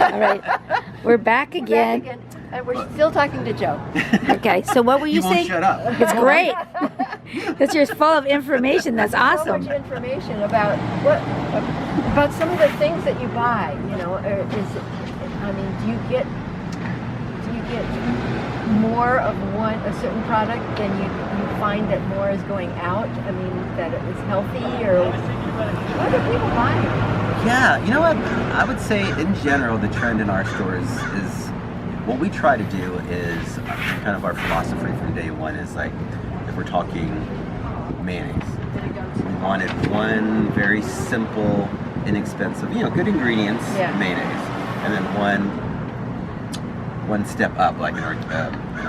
All right. We're back again. And we're still talking to Joe. Okay, so what were you saying? Shut up. It's great. Because you're full of information. That's awesome. So much information about about some of the things that you buy. You know, do you get more of a certain product than you find that more is going out? I mean, that it is healthy, or what are people buying? Yeah, you know what? I would say in general, the trend in our stores is what we try to do is kind of our philosophy from day one is like, if we're talking mayonnaise, we wanted one very simple, inexpensive, good ingredients, mayonnaise, and then one step up, like an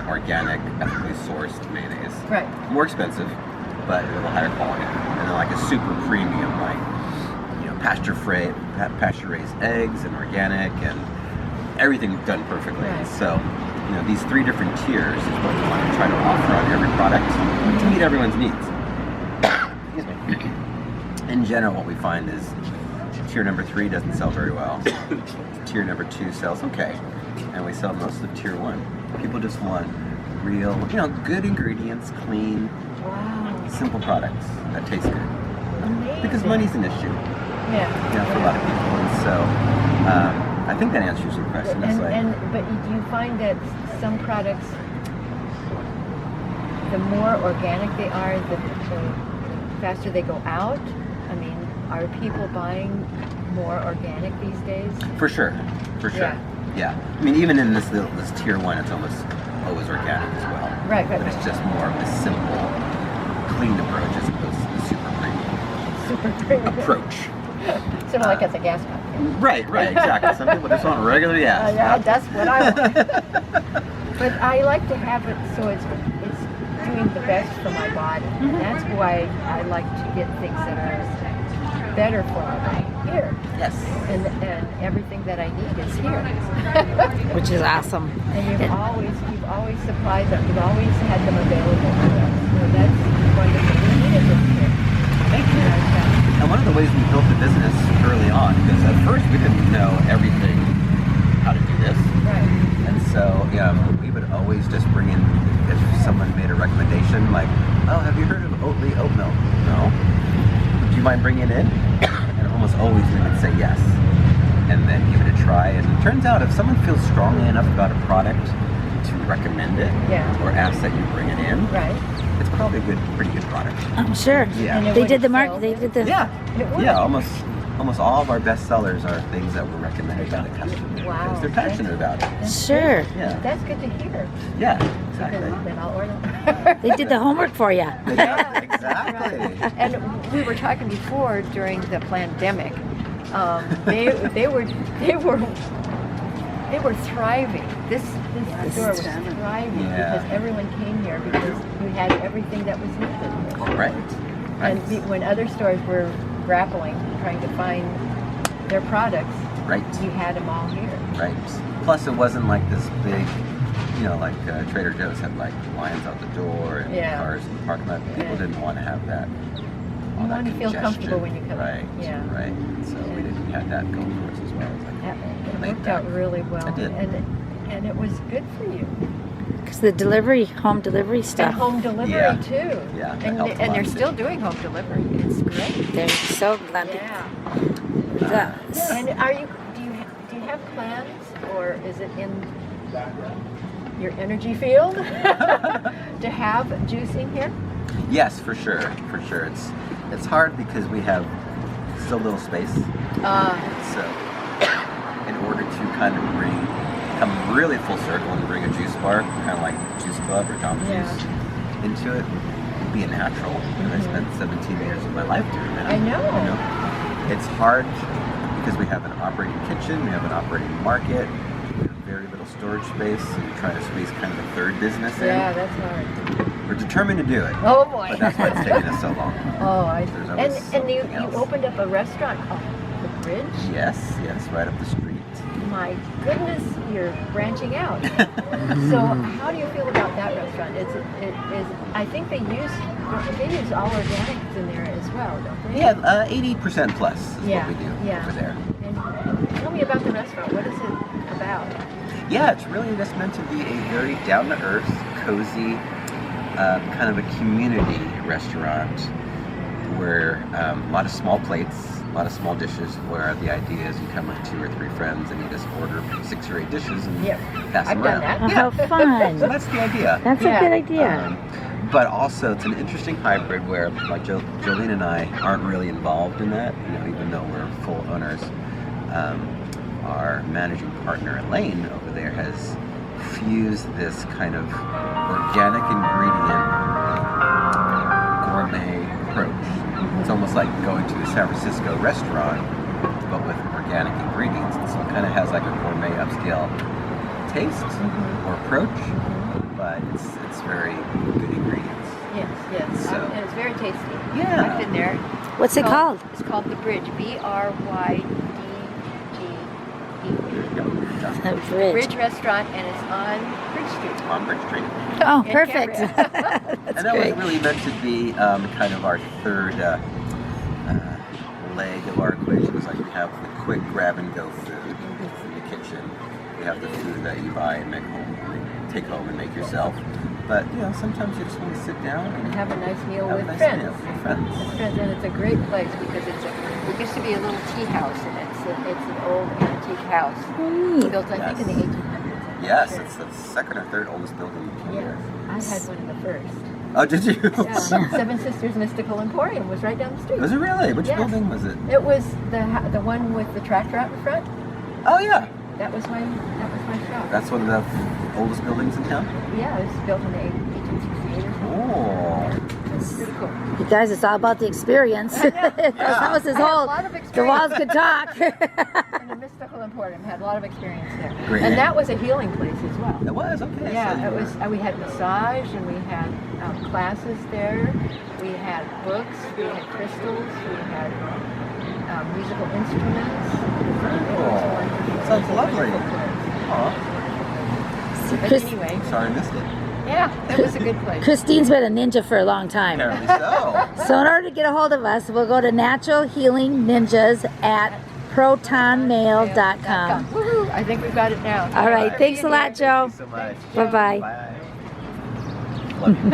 organic, ethically sourced mayonnaise. Right. More expensive, but a little higher quality. And then like a super premium, like pasture-raised eggs and organic and everything done perfectly. Right. So, these three different tiers is what we want to try to offer on every product to meet everyone's needs. Excuse me. In general, what we find is tier number 3 doesn't sell very well. Tier number 2 sells okay. And we sell most of tier 1. People just want real, good ingredients, clean, simple products that taste good. Amazing. Because money's an issue. Yeah. For a lot of people. And so, I think that answers your question. But do you find that some products, the more organic they are, the faster they go out? I mean, are people buying more organic these days? For sure. Yeah. I mean, even in this tier 1, it's almost always organic as well. Right. But it's just more of a simple, clean approach as opposed to the super premium approach. Sort of like at the gas pump. Right, exactly. Some people just want regular gas. Yeah, that's what I want. But I like to have it so it's doing the best for my body. And that's why I like to get things that are better for my body here. Yes. And everything that I need is here. Which is awesome. And you've always supplied them. You've always had them available to us. So that's wonderful. We needed them here. Thank you. And one of the ways we built the business early on, because at first we didn't know everything, how to do this. Right. And so, we would always just bring in, if someone made a recommendation, like, oh, have you heard of Oatly oat milk? No. Do you mind bringing it in? And almost always we would say yes. And then give it a try. And it turns out if someone feels strongly enough about a product to recommend it, or ask that you bring it in, it's probably a pretty good product. I'm sure. Yeah. They did the market. They did the. Yeah. Almost all of our best sellers are things that were recommended by the customer because they're passionate about it. Sure. Yeah. That's good to hear. Yeah, exactly. Then I'll order. They did the homework for you. Yeah, exactly. And we were talking before during the pandemic. They were thriving. This store was thriving because everyone came here because you had everything that was needed. Right. And when other stores were grappling, trying to find their products, you had them all here. Right. Plus, it wasn't like this big, like Trader Joe's had like lines out the door and cars in the parking lot. People didn't want to have that. You want to feel comfortable when you come in. Right. So we didn't have that going for us as well. It worked out really well. It did. And it was good for you. Because the home delivery stuff. And home delivery too. Yeah. And they're still doing home delivery. It's great. They're so glad. Yeah. And do you have plans, or is it in your energy field to have juicing here? Yes, for sure. It's hard because we have so little space. So in order to kind of come really full circle and bring a juice bar, kind of like Juice Club or Jamba Juice, into it, be a natural. And I spent 17 years of my life doing that. I know. It's hard because we have an operating kitchen, we have an operating market, we have very little storage space, so you're trying to squeeze kind of a third business in. Yeah, that's hard. We're determined to do it. Oh boy. But that's why it's taking us so long. I see. And you opened up a restaurant off the bridge? Yes, right up the street. My goodness, you're branching out. So how do you feel about that restaurant? It is. I think they use all organics in there as well, don't they? Yeah, 80% plus is what we do over there. And tell me about the restaurant. What is it? Yeah, it's really just meant to be a very down-to-earth, cozy, kind of a community restaurant where a lot of small plates, a lot of small dishes, where the idea is you come with 2 or 3 friends and you just order 6 or 8 dishes and pass them I've done around. that. How fun. So that's the idea. That's a good idea. But also, it's an interesting hybrid where, like, Jolene and I aren't really involved in that, even though we're full owners. Our managing partner, Elaine, over there, has fused this kind of organic ingredient gourmet approach. It's almost like going to a San Francisco restaurant, but with organic ingredients. And so it kind of has like a gourmet upscale taste or approach, but it's very good ingredients. Yes. So- And it's very tasty. Yeah. I've been there. What's it called? It's called The Bridge. BRYDGE. The Bridge. Bridge Restaurant, and it's on Bridge Street. On Bridge Street. Oh, in perfect. Cambria. That's And that great. was really meant to be kind of our third leg of our equation. It's like we have the quick grab and go food from the kitchen. We have the food that you buy and take home and make yourself. But sometimes you just want to sit down and Have a nice meal have with a nice friends. meal with friends. And it's a great place because it used to be a little tea house, and it's an old antique house Neat. built, I think, in the 1800s. I'm Yes, sure. it's the second or third oldest building in Cambria. Yes, I had one in the first. Oh, did you? Yeah, Seven Sisters Mystical Emporium was right down the street. Was it really? Which Yes. building was it? It was the one with the tractor out in front. Oh, yeah. That was my shop. That's one of the oldest buildings in town? Yeah, it was built in the 1868 or something. Oh. It's pretty cool. You guys, it's all about the experience. I know. That was his I had a whole. lot of The experience. walls could talk. And the Mystical Emporium had a lot of experience there. Great. And that was a healing place as well. It was? Okay. Yeah, so you it were- was. We had massage, and we had classes there. We had books. We had crystals. We had musical instruments. It was wonderful. Sounds lovely. Wonderful place. Aw, But Chris- anyway, sorry I missed it. yeah, it was a good place. Christine's been a ninja for a long time. Apparently so. So in order to get a hold of us, we'll go to NaturalHealingNinjas at protonmail.com. Woohoo! I think we've got it now. All right, thanks a lot, Joe. Thank you so much. Bye-bye. Bye. Love you.